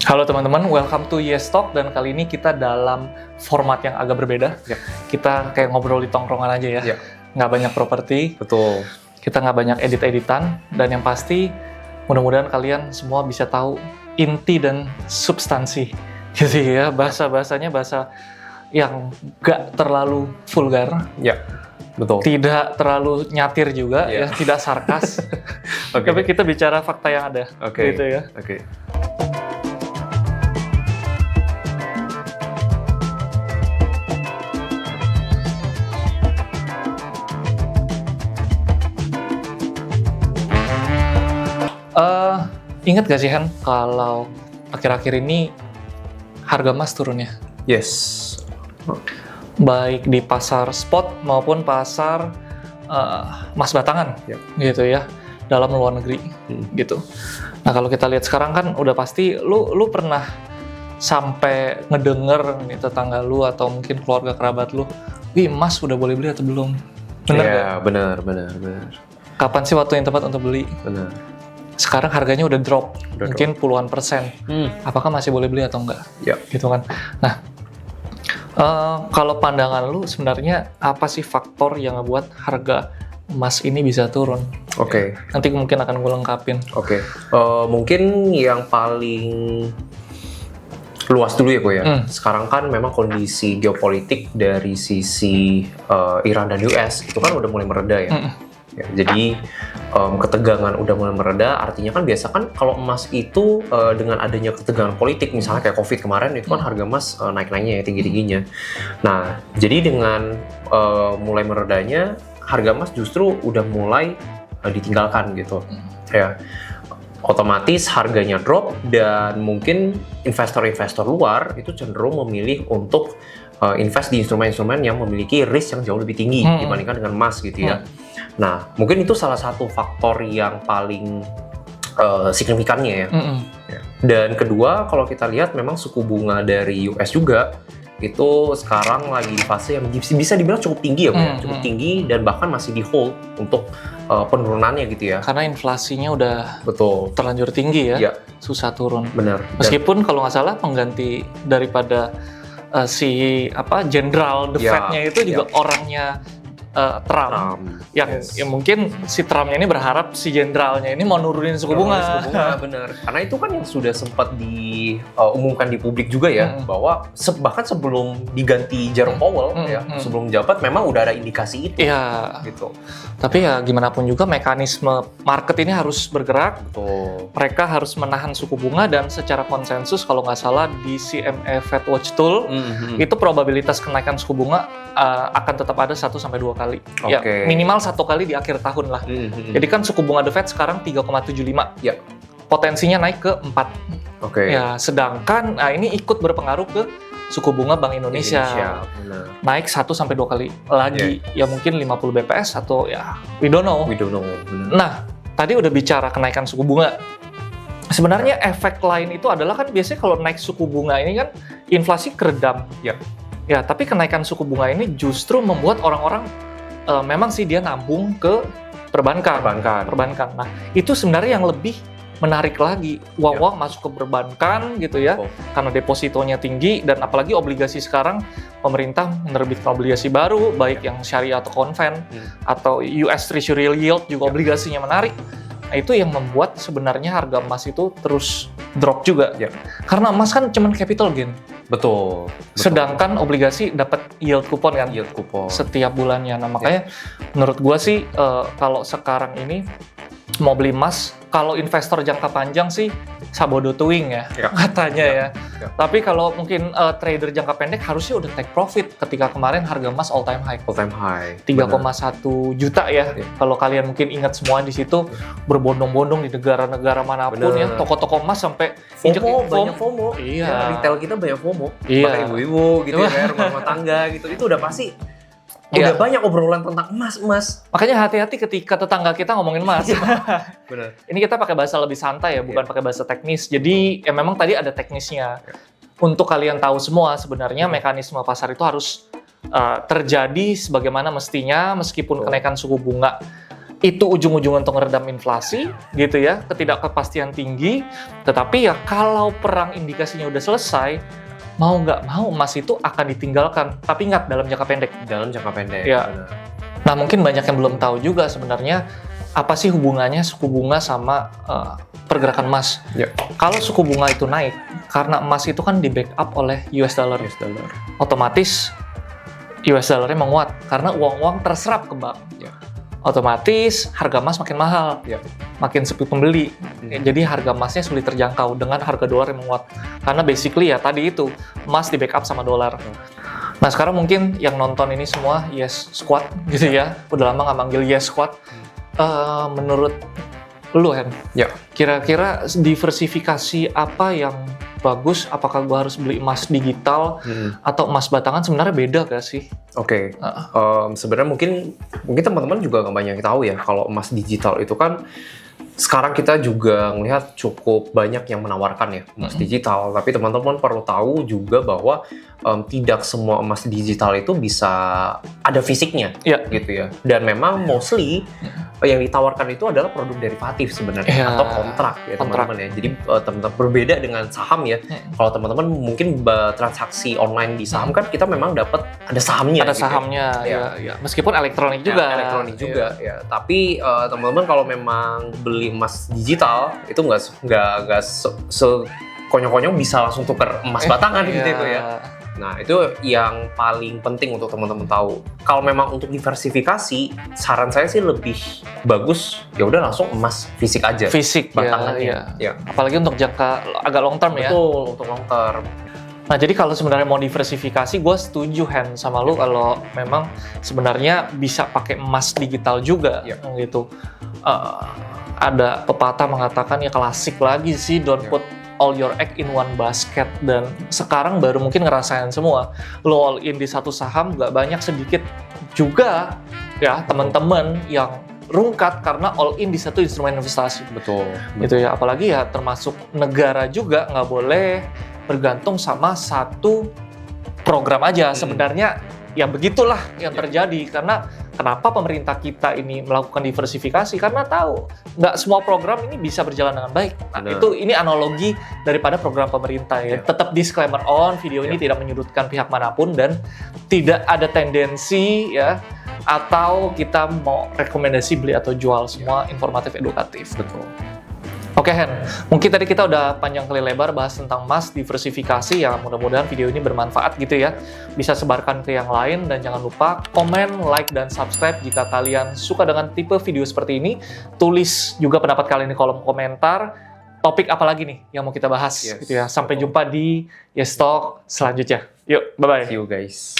Halo teman-teman, welcome to Yes Talk, dan kali ini kita dalam format yang agak berbeda. Ya. Kita kayak ngobrol di tongkrongan aja ya, Ya. Nggak banyak properti, Betul. kita nggak banyak edit-editan, dan yang pasti mudah-mudahan kalian semua bisa tahu inti dan substansi gitu ya, bahasa-bahasanya bahasa yang nggak terlalu vulgar, Ya, betul. tidak terlalu nyatir juga, Ya. ya, tidak sarkas, Oke. tapi kita bicara fakta yang ada, Oke. gitu ya. Oke. Ingat gak sih Han, kalau akhir-akhir ini harga emas turun ya? Yes. Baik di pasar spot maupun pasar emas batangan, Ya. gitu ya, dalam luar negeri, gitu. Nah kalau kita lihat sekarang kan udah pasti lu pernah sampai ngedenger nih tetangga lu atau mungkin keluarga kerabat lu, wih emas udah boleh beli atau belum? Bener Ya, nggak? benar. Kapan sih waktu yang tepat untuk beli? Benar. Sekarang harganya udah drop, Udah mungkin puluhan persen. Apakah masih boleh beli atau enggak? Ya. Gitu kan. Nah, kalau pandangan lu sebenarnya apa sih faktor yang ngebuat harga emas ini bisa turun? Oke. Nanti mungkin akan gue lengkapin. Oke. Mungkin yang paling luas dulu ya, Ko ya. Sekarang kan memang kondisi geopolitik dari sisi Iran dan US itu kan udah mulai mereda ya. Ya, jadi ketegangan udah mulai mereda, artinya kan biasa kan kalau emas itu dengan adanya ketegangan politik, misalnya kayak COVID kemarin itu kan harga emas naik-naiknya ya, tinggi-tingginya. Nah, jadi dengan mulai meredanya, harga emas justru udah mulai ditinggalkan gitu. Ya, otomatis harganya drop dan mungkin investor-investor luar itu cenderung memilih untuk invest di instrumen-instrumen yang memiliki risk yang jauh lebih tinggi dibandingkan dengan emas gitu ya. Nah, mungkin itu salah satu faktor yang paling signifikannya ya. Ya. Dan kedua, kalau kita lihat memang suku bunga dari US juga itu sekarang lagi di fase yang bisa dibilang cukup tinggi ya, Bu. Cukup tinggi dan bahkan masih di hold untuk penurunannya gitu ya. Karena inflasinya udah Betul. terlanjur tinggi ya, Ya. susah turun. Benar. Meskipun kalau nggak salah pengganti daripada si jenderal The Ya, Fed-nya itu juga orangnya Trump. Yang ya mungkin si Trumpnya ini berharap si jenderalnya ini mau nurunin suku bunga. Bener. Karena itu kan yang sudah sempat diumumkan di publik juga ya, bahwa bahkan sebelum diganti Jerome Powell ya, sebelum jabat memang udah ada indikasi itu. Iya. Gitu. Tapi ya gimana pun juga mekanisme market ini harus bergerak. Betul. Mereka harus menahan suku bunga dan secara konsensus kalau nggak salah di CME Fed Watch Tool itu probabilitas kenaikan suku bunga akan tetap ada 1-2 kali. Ya, minimal 1 kali di akhir tahun lah. Jadi kan suku bunga The Fed sekarang 3,75. Ya. Potensinya naik ke 4. Oke. Ya, sedangkan ini ikut berpengaruh ke suku bunga Bank Indonesia. Benar. Naik 1-2 kali lagi. Ya mungkin 50 BPS atau ya we don't know. Benar. Nah, tadi udah bicara kenaikan suku bunga. Sebenarnya efek lain itu adalah kan biasanya kalau naik suku bunga ini kan inflasi keredam. Ya, tapi kenaikan suku bunga ini justru membuat orang-orang memang sih dia nabung ke perbankan. Nah, itu sebenarnya yang lebih menarik lagi. Uang-uang masuk ke perbankan gitu ya, karena depositonya tinggi dan apalagi obligasi sekarang pemerintah menerbitkan obligasi baru, baik yang syariah atau konven atau US Treasury Yield juga obligasinya menarik. Nah, itu yang membuat sebenarnya harga emas itu terus drop juga. Karena emas kan cuma capital gain. Betul. Sedangkan obligasi dapat yield kupon kan? Yield kupon. Setiap bulannya. Nah, makanya menurut gua sih kalau sekarang ini mau beli emas, kalau investor jangka panjang sih sabodo tuing ya, katanya ya. Tapi kalau mungkin trader jangka pendek harusnya udah take profit ketika kemarin harga emas all time high. 3,1 juta ya. Kalau kalian mungkin ingat semua di situ berbondong-bondong di negara-negara manapun ya, toko-toko emas sampai banyak FOMO. Iya. Ya, retail kita banyak FOMO. Iya. Bahkan ibu-ibu gitu ya, rumah tangga gitu. Itu udah pasti udah banyak obrolan tentang emas. Makanya hati-hati ketika tetangga kita ngomongin emas. Benar. Ini kita pakai bahasa lebih santai ya, bukan pakai bahasa teknis. Jadi ya memang tadi ada teknisnya. Untuk kalian tahu semua sebenarnya mekanisme pasar itu harus terjadi sebagaimana mestinya meskipun kenaikan suku bunga itu ujung-ujungnya untuk meredam inflasi gitu ya, ketidakpastian tinggi. Tetapi ya kalau perang indikasinya udah selesai, mau nggak mau emas itu akan ditinggalkan. Tapi ingat, dalam jangka pendek. Dalam jangka pendek. Ya. Benar. Nah, mungkin banyak yang belum tahu juga sebenarnya apa sih hubungannya suku bunga sama pergerakan emas. Ya. Kalau suku bunga itu naik, karena emas itu kan di backup oleh US dollar. Otomatis US dollar-nya menguat karena uang-uang terserap ke bank. Ya. Otomatis harga emas makin mahal, Ya. makin sepi pembeli. Jadi harga emasnya sulit terjangkau dengan harga dolar yang menguat. Karena basically ya tadi itu, emas di backup sama dolar. Nah sekarang mungkin yang nonton ini semua Yes Squad gitu ya, udah lama nggak manggil Yes Squad. Menurut lu Hen, Ya. kira-kira diversifikasi apa yang bagus? Apakah gua harus beli emas digital atau emas batangan? Sebenarnya beda gak sih? Oke. Sebenarnya mungkin teman-teman juga nggak banyak yang tahu ya kalau emas digital itu kan sekarang kita juga melihat cukup banyak yang menawarkan ya emas digital. Tapi teman-teman perlu tahu juga bahwa tidak semua emas digital itu bisa ada fisiknya, gitu ya. Dan memang mostly yang ditawarkan itu adalah produk derivatif sebenarnya atau kontrak ya teman-teman ya. Jadi teman-teman berbeda dengan saham ya. Kalau teman-teman mungkin transaksi online di saham kan kita memang dapat ada sahamnya. Ada sahamnya, ya. Meskipun elektronik juga. Elektronik juga ya. Tapi teman-teman kalau memang beli emas digital itu nggak sekonyong-konyong bisa langsung tukar emas batangan gitu ya. Nah, itu yang paling penting untuk teman-teman tahu. Kalau memang untuk diversifikasi, saran saya sih lebih bagus ya udah langsung emas fisik aja. Fisik batangannya. Ya. Apalagi untuk jangka agak long term ya. Betul, untuk long term. Nah, jadi kalau sebenarnya mau diversifikasi, gue setuju Hen sama lu kalau memang sebenarnya bisa pakai emas digital juga gitu. Ada pepatah mengatakan ya klasik lagi sih, don't put all your egg in one basket, dan sekarang baru mungkin ngerasain semua. Lo all in di satu saham, nggak banyak sedikit juga ya teman-teman yang rungkat karena all in di satu instrumen investasi. Betul. Gitu ya, apalagi ya termasuk negara juga nggak boleh bergantung sama satu program aja. Sebenarnya ya begitulah yang terjadi, karena kenapa pemerintah kita ini melakukan diversifikasi, karena tahu nggak semua program ini bisa berjalan dengan baik. Nah, ini analogi daripada program pemerintah ya. Tetap disclaimer on, video ini tidak menyudutkan pihak manapun dan tidak ada tendensi ya atau kita mau rekomendasi beli atau jual, semua informatif edukatif. Betul. Oke Hen, mungkin tadi kita udah panjang kali lebar bahas tentang emas, diversifikasi, ya mudah-mudahan video ini bermanfaat gitu ya. Bisa sebarkan ke yang lain, dan jangan lupa komen, like, dan subscribe jika kalian suka dengan tipe video seperti ini. Tulis juga pendapat kalian di kolom komentar, topik apa lagi nih yang mau kita bahas gitu ya. Sampai jumpa di Yes Talk selanjutnya. Yuk, bye-bye. See you guys.